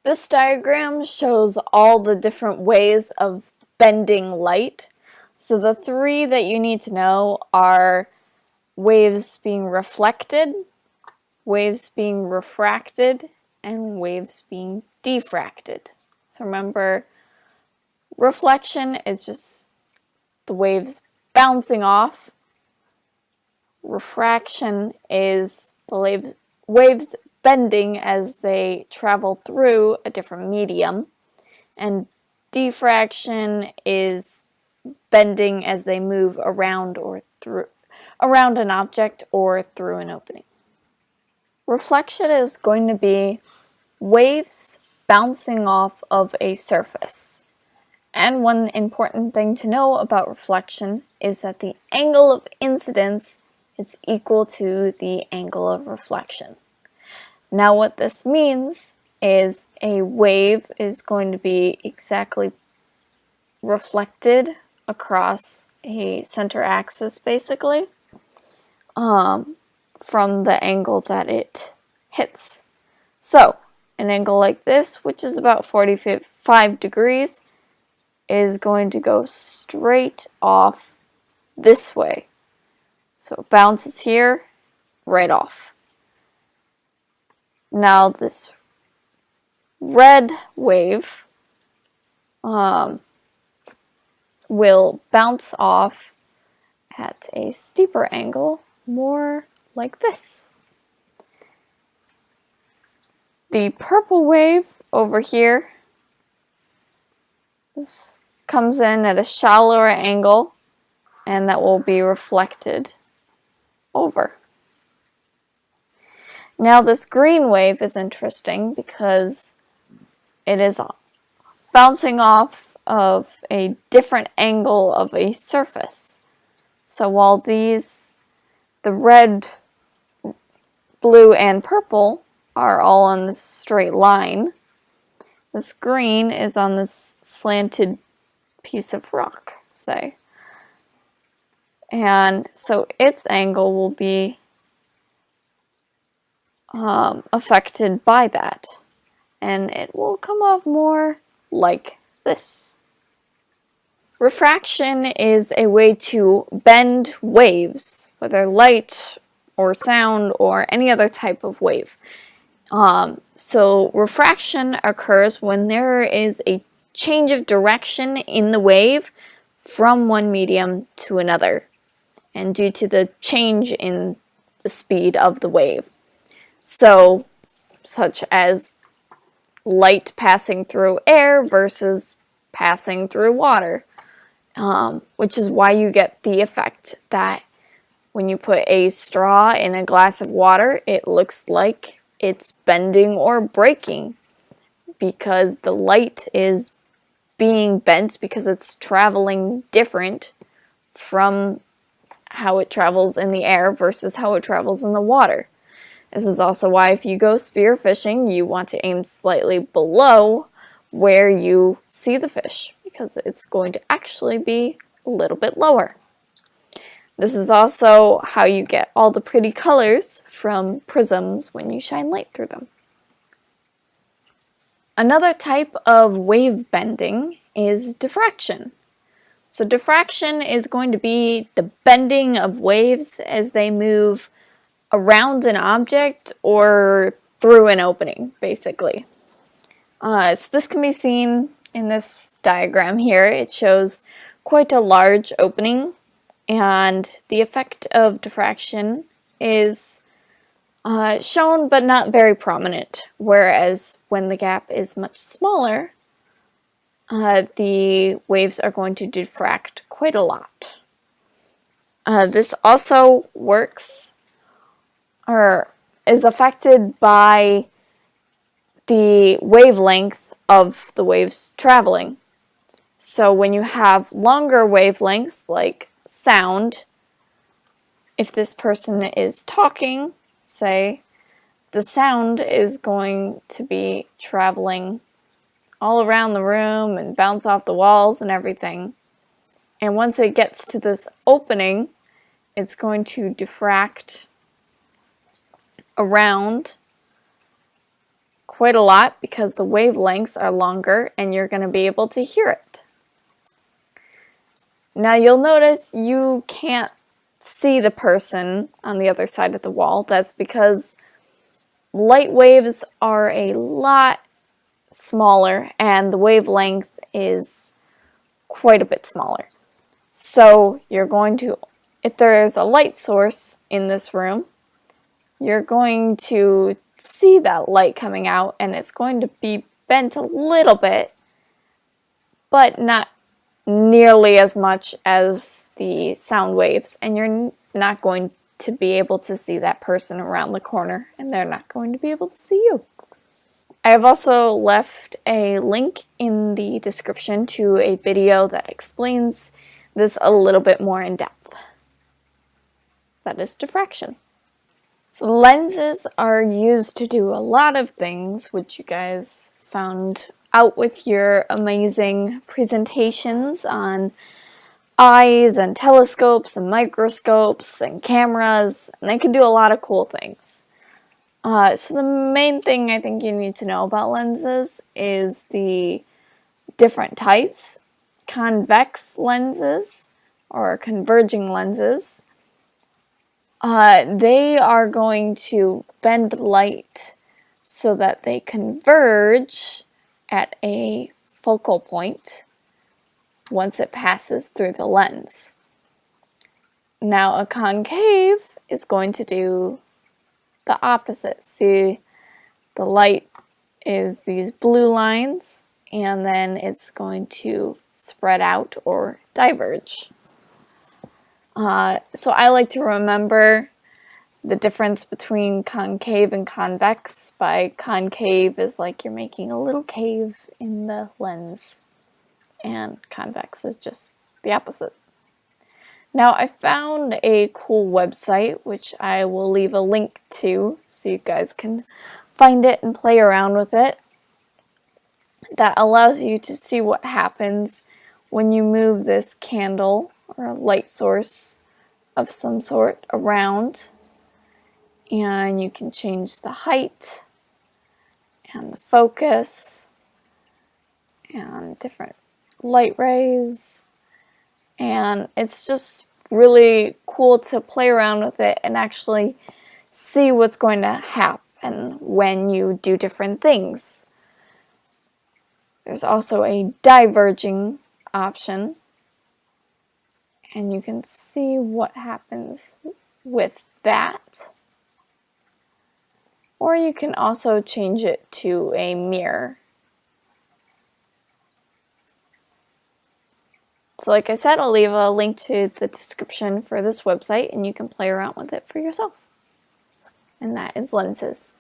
This diagram shows all the different ways of bending light. So the three that you need to know are waves being reflected, waves being refracted, and waves being diffracted. So remember, reflection is just the waves bouncing off. Refraction is the waves bending as they travel through a different medium. And diffraction is bending as they move around an object or through an opening. Reflection is going to be waves bouncing off of a surface. And one important thing to know about reflection is that the angle of incidence is equal to the angle of reflection. Now what this means is a wave is going to be exactly reflected across a center axis, basically, from the angle that it hits. So an angle like this, which is about 45 degrees, is going to go straight off this way. So it bounces here, right off. Now this red wave will bounce off at a steeper angle, more like this. The purple wave over here comes in at a shallower angle, and that will be reflected over. Now this green wave is interesting because it is bouncing off of a different angle of a surface. So while the red, blue, and purple are all on this straight line, this green is on this slanted piece of rock, say. And so its angle will be affected by that. And it will come off more like this. Refraction is a way to bend waves, whether light or sound or any other type of wave. So refraction occurs when there is a change of direction in the wave from one medium to another, and due to the change in the speed of the wave. So, such as light passing through air versus passing through water, which is why you get the effect that when you put a straw in a glass of water, it looks like it's bending or breaking, because the light is being bent because it's traveling different from how it travels in the air versus how it travels in the water. This is also why if you go spearfishing, you want to aim slightly below where you see the fish, because it's going to actually be a little bit lower. This is also how you get all the pretty colors from prisms when you shine light through them. Another type of wave bending is diffraction. So diffraction is going to be the bending of waves as they move around an object or through an opening, basically. So this can be seen in this diagram here. It shows quite a large opening, and the effect of diffraction is shown but not very prominent, whereas when the gap is much smaller, the waves are going to diffract quite a lot. This also works or is affected by the wavelength of the waves traveling. So when you have longer wavelengths like sound, if this person is talking, say, the sound is going to be traveling all around the room and bounce off the walls and everything. And once it gets to this opening, it's going to diffract around quite a lot because the wavelengths are longer and you're going to be able to hear it. Now you'll notice you can't see the person on the other side of the wall. That's because light waves are a lot smaller and the wavelength is quite a bit smaller. So you're going to, if there's a light source in this room, you're going to see that light coming out and it's going to be bent a little bit, but not nearly as much as the sound waves, and you're not going to be able to see that person around the corner and they're not going to be able to see you. I have also left a link in the description to a video that explains this a little bit more in depth. That is diffraction. So lenses are used to do a lot of things, which you guys found out with your amazing presentations on eyes and telescopes and microscopes and cameras, and they can do a lot of cool things. So the main thing I think you need to know about lenses is the different types. Convex lenses or converging lenses, they are going to bend light so that they converge at a focal point once it passes through the lens. Now a concave is going to do the opposite. See, the light is these blue lines and then it's going to spread out or diverge. So I like to remember the difference between concave and convex by concave is like you're making a little cave in the lens, and convex is just the opposite. Now I found a cool website which I will leave a link to so you guys can find it and play around with it, that allows you to see what happens when you move this candle or a light source of some sort around, and you can change the height and the focus and different light rays, and it's just really cool to play around with it and actually see what's going to happen when you do different things. There's also a diverging option, and you can see what happens with that. Or you can also change it to a mirror. So like I said, I'll leave a link to the description for this website and you can play around with it for yourself. And that is lenses.